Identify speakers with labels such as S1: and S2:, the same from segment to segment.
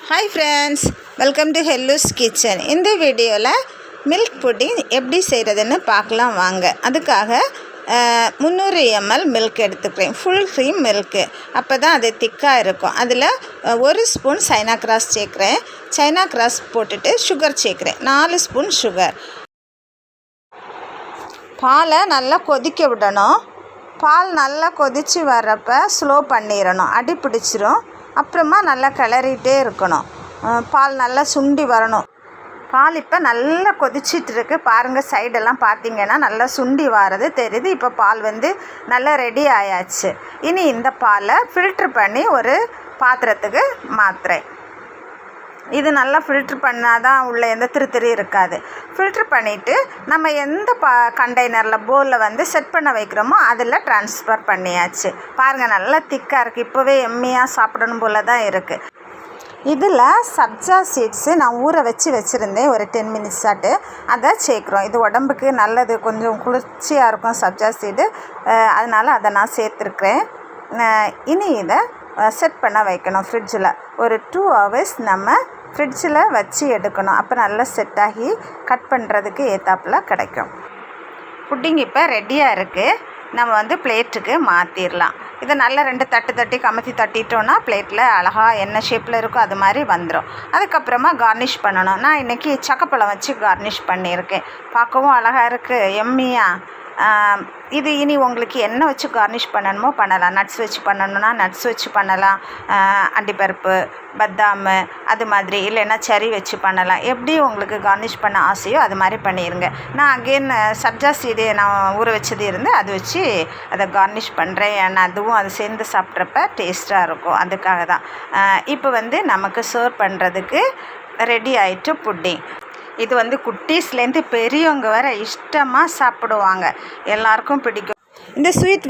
S1: Hi friends, welcome to ஹெல்லூஸ் kitchen. இந்த வீடியோவில் மில்க் புட்டிங் எப்படி செய்கிறதுன்னு பார்க்கலாம் வாங்க. அதுக்காக 300 ml மில்க் எடுத்துக்கிறேன். ஃபுல் க்ரீம் மில்க்கு, அப்போ தான் அது திக்காக இருக்கும். அதில் 1 ஸ்பூன் சைனா கிராஸ் சேர்க்குறேன். சைனா கிராஸ் போட்டுட்டு சுகர் சேர்க்குறேன். 4 ஸ்பூன் சுகர். பாலை நல்லா கொதிக்க விடணும். பால் நல்லா கொதித்து வர்றப்போ ஸ்லோ பண்ணிடணும், அடி பிடிச்சிரும். அப்புறமா நல்லா கிளறிட்டே இருக்கணும். பால் நல்லா சுண்டி வரணும். பால் இப்போ நல்லா கொதிச்சிட்ருக்கு பாருங்கள். சைடெல்லாம் பார்த்திங்கன்னா நல்லா சுண்டி வரது தெரியுது. இப்போ பால் நல்லா ரெடி ஆயாச்சு. இனி இந்த பாலை ஃபில்ட்ரு பண்ணி ஒரு பாத்திரத்துக்கு மாற்றுறேன். இது நல்லா ஃபில்ட்ரு பண்ணால் தான் உள்ள எந்த திரு இருக்காது. ஃபில்ட்ரு பண்ணிவிட்டு நம்ம எந்த கண்டெய்னரில் பவுலில் செட் பண்ண வைக்கிறோமோ அதில் ட்ரான்ஸ்ஃபர் பண்ணியாச்சு. பாருங்கள் நல்லா திக்காக இருக்குது. இப்போவே எம்மியாக சாப்பிடணும் போல் தான் இருக்குது. இதில் சப்ஜா சீட்ஸு நான் ஊற வச்சுருந்தேன் ஒரு 10 மினிட்ஸ் ஆட்டு. அதை சேர்க்குறோம். இது உடம்புக்கு நல்லது, கொஞ்சம் குளிர்ச்சியாக இருக்கும் சப்ஜா சீடு. அதனால் அதை நான் சேர்த்துருக்குறேன். இனி இதை செட் பண்ண வைக்கணும் ஃப்ரிட்ஜில். ஒரு 2 hours நம்ம ஃப்ரிட்ஜில் வச்சு எடுக்கணும். அப்போ நல்லா செட் ஆகி கட் பண்ணுறதுக்கு ஏற்றாப்பில் கிடைக்கும். புட்டிங் இப்போ ரெடியாக இருக்குது. நம்ம பிளேட்டுக்கு மாற்றிடலாம். இதை நல்லா 2 தட்டி தட்டிட்டோன்னா பிளேட்டில் அழகாக என்ன ஷேப்பில் இருக்கோ அது மாதிரி வந்துடும். அதுக்கப்புறமா கார்னிஷ் பண்ணணும். நான் இன்றைக்கி சக்கப்பழம் வச்சு கார்னிஷ் பண்ணியிருக்கேன். பார்க்கவும் அழகாக இருக்குது, எம்மியாக. இது இனி உங்களுக்கு என்ன வச்சு கார்னிஷ் பண்ணணுமோ பண்ணலாம். நட்ஸ் வச்சு பண்ணணுன்னா நட்ஸ் வச்சு பண்ணலாம். அண்டிப்பருப்பு, பதாம் அது மாதிரி, இல்லைன்னா செரி வச்சு பண்ணலாம். எப்படி உங்களுக்கு கார்னிஷ் பண்ண ஆசையோ அது மாதிரி பண்ணிடுங்க. நான் அகெயின் சப்ஜா சீடு நான் ஊற வச்சது இருந்து அது வச்சு அதை கார்னிஷ் பண்ணுறேன். ஏன்னா அதுவும் அது சேர்ந்து சாப்பிட்றப்ப டேஸ்ட்டாக இருக்கும். அதுக்காக தான். இப்போ நமக்கு சர்வ் பண்ணுறதுக்கு ரெடி ஆகிட்டு புட்டிங். இது குட்டீஸ்லேருந்து பெரியவங்க வர இஷ்டமாக சாப்பிடுவாங்க. எல்லாருக்கும் பிடிக்கும். இந்த ஸ்வீட்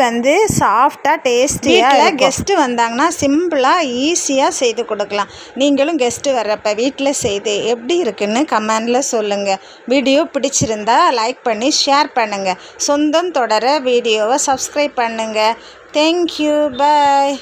S1: சாஃப்டாக டேஸ்டியாக. கெஸ்ட்டு வந்தாங்கன்னா சிம்பிளாக ஈஸியாக செய்து கொடுக்கலாம். நீங்களும் கெஸ்ட்டு வர்றப்ப வீட்டில் செய்து எப்படி இருக்குன்னு கமெண்டில் சொல்லுங்கள். வீடியோ பிடிச்சிருந்தா லைக் பண்ணி ஷேர் பண்ணுங்கள். சொந்தம் தொடர வீடியோவை சப்ஸ்கிரைப் பண்ணுங்கள். தேங்க்யூ, பாய்.